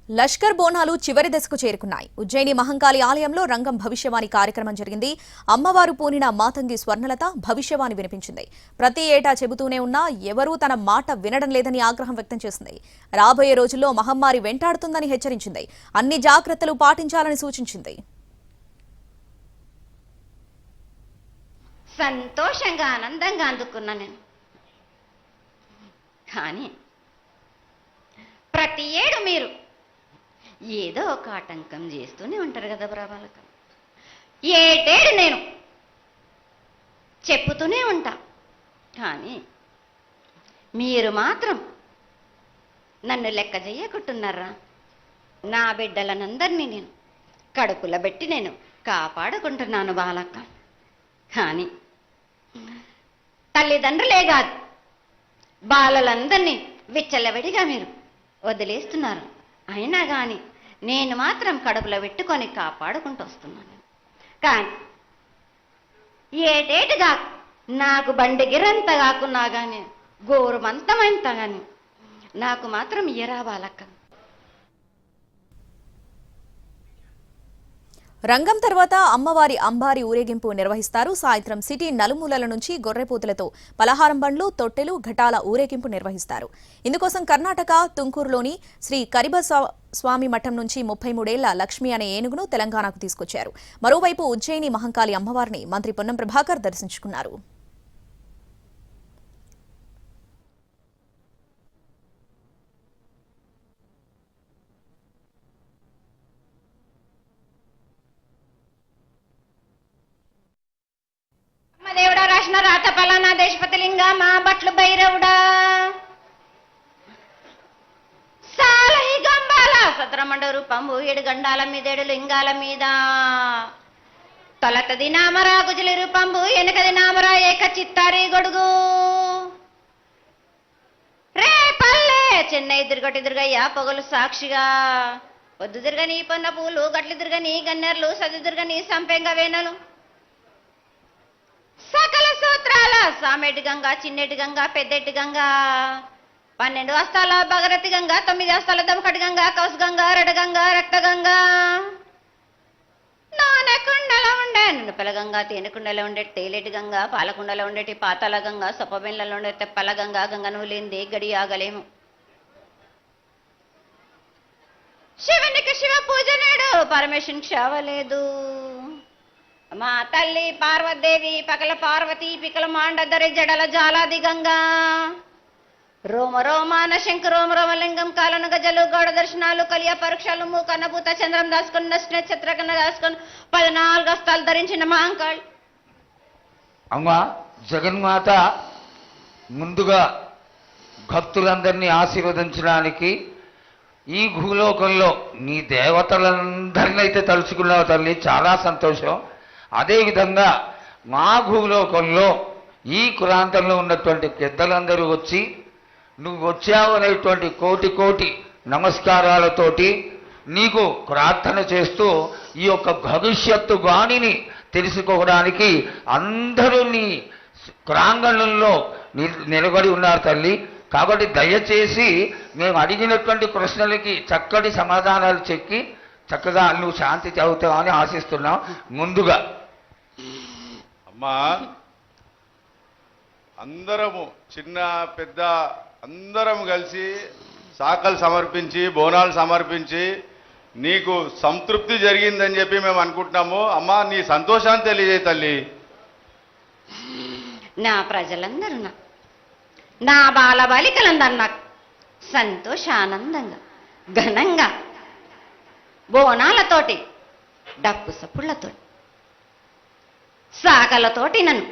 లష్కర్ బోనాలు చివరి దశకు చేరుకున్నాయి. ఉజ్జయిని మహంకాళి ఆలయంలో రంగం భవిష్యవాణి కార్యక్రమం జరిగింది. అమ్మవారు పూనిన మాతంగి స్వర్ణలత భవిష్యవాణి వినిపించింది. ప్రతి ఏటా చెబుతూనే ఉన్నా ఎవరూ తన మాట వినడం లేదని ఆగ్రహం వ్యక్తం చేసింది. రాబోయే రోజుల్లో మహమ్మారి వెంటాడుతుందని హెచ్చరించింది. అన్ని జాగ్రత్తలు పాటించాలని సూచించింది. సంతోషంగా ఆనందంగా అందుకున్నా నేను. కానీ ప్రతి ఏడు మీరు ఏదో ఒక ఆటంకం చేస్తూనే ఉంటారు కదా బ్రాబాలక. ఏటేడు నేను చెప్పుతూనే ఉంటా, కానీ మీరు మాత్రం నన్ను లెక్క చెయ్యకుంటున్నారా? నా బిడ్డలనందరినీ నేను కడుపులో పెట్టి నేను కాపాడుకుంటున్నాను బాలక్క. కానీ తల్లిదండ్రులే కాదు, బాలలందరినీ విచ్చలవిడిగా మీరు వదిలేస్తున్నారు. అయినా కానీ నేను మాత్రం కడుపులో పెట్టుకొని కాపాడుకుంటూ వస్తున్నాను. కానీ ఏటేటుగా నాకు బండి గిరంత కాకున్నా కానీ గోరుమంతమంత కానీ నాకు మాత్రం ఇయ్యరా బాలక్క. రంగం తర్వాత అమ్మవారి అంబారి ఊరేగింపు నిర్వహిస్తారు. సాయంత్రం సిటీ నలుమూలల నుంచి గొర్రెపోతులతో పలహారం బండ్లు, తొట్టెలు, ఘటాల ఊరేగింపు నిర్వహిస్తారు. ఇందుకోసం కర్ణాటక తుంకూరులోని శ్రీ కరిబస్వామి మఠం నుంచి 33 ఏళ్ల లక్ష్మి అనే ఏనుగును తెలంగాణకు తీసుకొచ్చారు. మరోవైపు ఉజ్జయిని మహంకాళి అమ్మవారిని మంత్రి పొన్నం ప్రభాకర్ దర్శించుకున్నారు. దేవుడా రాసిన రాత పలానా దేశపతిలింగా మా బట్లు భైరవుడా సాలహి గంబాల సత్రమండ రూపంబు 7 గండాల మీద 7 లింగాల మీద తొలతది నామరా గుజలి రూపంబు వెనకది నామరా ఏక చిత్తారి గొడుగు రే పల్లె చెన్నై దిర్గటి దిర్గయ్య పొగలు సాక్షిగా పొద్దు దిర్గని పొన్న పూలు గట్లు దిర్గని గన్నెర్లు సది దిర్గని సంపెంగ వేనలు సకల సూత్రాల సామెటి గంగా, చిన్నెటి గంగా, పెద్దెటి గంగా, 12 హస్తాల భగరతి గంగా, 9 హస్తాల దమకటి గంగా, కౌసు గంగా, రెడగంగా, రక్త గంగా, నానకుండలో ఉండే నునుపల గంగా, తేనెకుండలో ఉండే తేలేటి గంగా, పాలకుండలో ఉండేటి పాతాల గంగా, సొప్పబెండ్లలో ఉండే తెప్పల గంగా, గంగను లేనిదే గడి ఆగలేము. శివునికి శివ పూజ నేడు, పరమేశ్వరునికి క్షావలేదు. మా తల్లి పార్వదేవి పకల పార్వతి పికల మాండదరి జడల జాలాది గంగా రోమ రోమాన శంకు రోమ రోమలింగం కాలను గజలు గౌడ దర్శనాలు కలియ పరీక్షలు మూకన్నభూత చంద్రం దాసుకుని నక్షత్ర కన్నా దాసుకొని 14 హస్తాలు ధరించిన మహంకాళి అమ్మా జగన్మాత ముందుగా భక్తులందరినీ ఆశీర్వదించడానికి ఈ భూలోకంలో నీ దేవతలందరినీ అయితే తలుచుకున్నావు తల్లి, చాలా సంతోషం. అదేవిధంగా మా భూలోకంలో ఈ కులాంతంలో ఉన్నటువంటి పెద్దలందరూ వచ్చి నువ్వు వచ్చావు అనేటువంటి కోటి నమస్కారాలతోటి నీకు ప్రార్థన చేస్తూ ఈ యొక్క భవిష్యత్తు వాణిని తెలుసుకోవడానికి అందరూ నీ ప్రాంగణంలో నిలబడి ఉన్నారు తల్లి. కాబట్టి దయచేసి మేము అడిగినటువంటి ప్రశ్నలకి చక్కటి సమాధానాలు చెక్కి చక్కగా నువ్వు శాంతి చదువుతావని ఆశిస్తున్నాం. ముందుగా అమ్మా, అందరము చిన్న పెద్ద అందరం కలిసి శాఖలు సమర్పించి బోనాలు సమర్పించి నీకు సంతృప్తి జరిగిందని చెప్పి మేము అనుకుంటున్నాము. అమ్మా, నీ సంతోషాన్ని తెలియజేయ తల్లి. నా ప్రజలందరూ నా బాలబాలికలందరూ నాకు సంతోషానందంగా ఘనంగా బోనాలతోటి డప్పు సప్పుళ్లతోటి సాకలతోటి నన్ను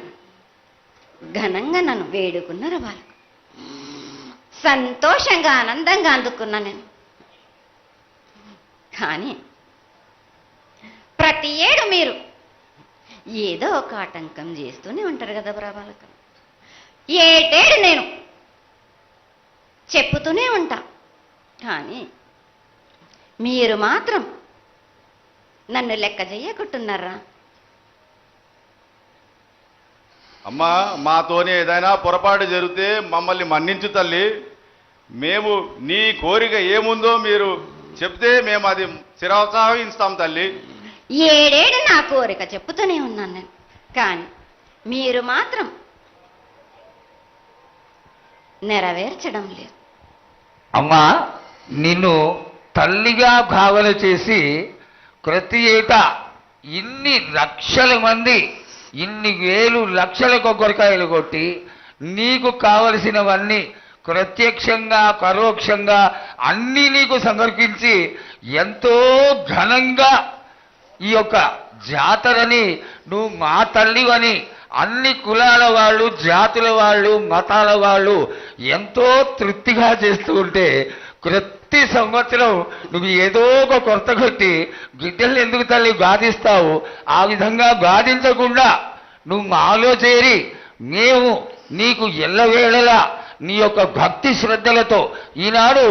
ఘనంగా నన్ను వేడుకున్నారు. వాళ్ళకు సంతోషంగా ఆనందంగా అందుకున్నా నేను. కానీ ప్రతి ఏడు మీరు ఏదో ఒక ఆటంకం చేస్తూనే ఉంటారు కదా బ్రాబాలక. ఏటేడు నేను చెప్పుతూనే ఉంటా, కానీ మీరు మాత్రం నన్ను లెక్క చెయ్యకుంటున్నారా? అమ్మా, మాతోనే ఏదైనా పొరపాటు జరిగితే మమ్మల్ని మన్నించు తల్లి. మేము నీ కోరిక ఏముందో మీరు చెప్తే మేము అది శిరోత్సాహిస్తాం తల్లి. ఏడేడు నా కోరిక చెప్పుతూనే ఉన్నాను నేను, కానీ మీరు మాత్రం నెరవేర్చడం లేదు. అమ్మా, నిన్ను తల్లిగా భావన చేసి ప్రతి ఏటా ఇన్ని లక్షల మంది ఇన్ని వేలు లక్షల కొబ్బరికాయలు కొట్టి నీకు కావలసినవన్నీ ప్రత్యక్షంగా పరోక్షంగా అన్నీ నీకు సమర్పించి ఎంతో ఘనంగా ఈ యొక్క జాతరని నువ్వు మా తల్లివని అన్ని కులాల వాళ్ళు, జాతుల వాళ్ళు, మతాల వాళ్ళు ఎంతో తృప్తిగా చేస్తూ ఉంటే ప్రతి సంవత్సరం నువ్వు ఏదో ఒక కొరత కొట్టి గిడ్డల్ని ఎందుకు తల్లి బాధిస్తావు? ఆ విధంగా బాధించకుండా నువ్వు మాలో చేరి మేము నీకు ఎల్లవేళలా నీ యొక్క భక్తి శ్రద్ధలతో ఈనాడు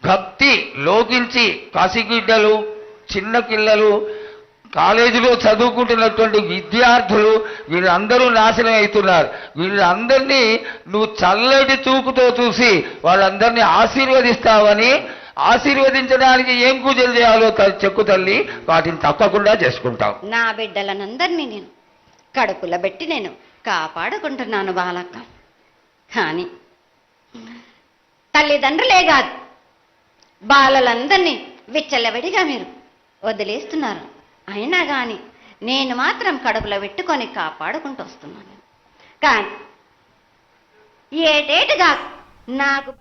భక్తి లోకించి కాశీగిడ్డలు, చిన్న పిల్లలు, కాలేజీలో చదువుకుంటున్నటువంటి విద్యార్థులు వీళ్ళందరూ నాశనం అవుతున్నారు. వీళ్ళందరినీ నువ్వు చల్లటి చూపుతో చూసి వాళ్ళందరినీ ఆశీర్వదిస్తావని, ఆశీర్వదించడానికి ఏం పూజలు చేయాలో చెక్కు తల్లి, వాటిని తప్పకుండా చేసుకుంటాం. నా బిడ్డలనందరినీ నేను కడుపులో పెట్టి నేను కాపాడుకుంటున్నాను బాలక్క. కానీ తల్లిదండ్రులే కాదు, బాలలందరినీ విచ్చలవిడిగా మీరు వదిలేస్తున్నారు. అయినా కానీ నేను మాత్రం కడుపులో పెట్టుకొని కాపాడుకుంటూ వస్తున్నాను. కానీ ఏటేటుగా నాకు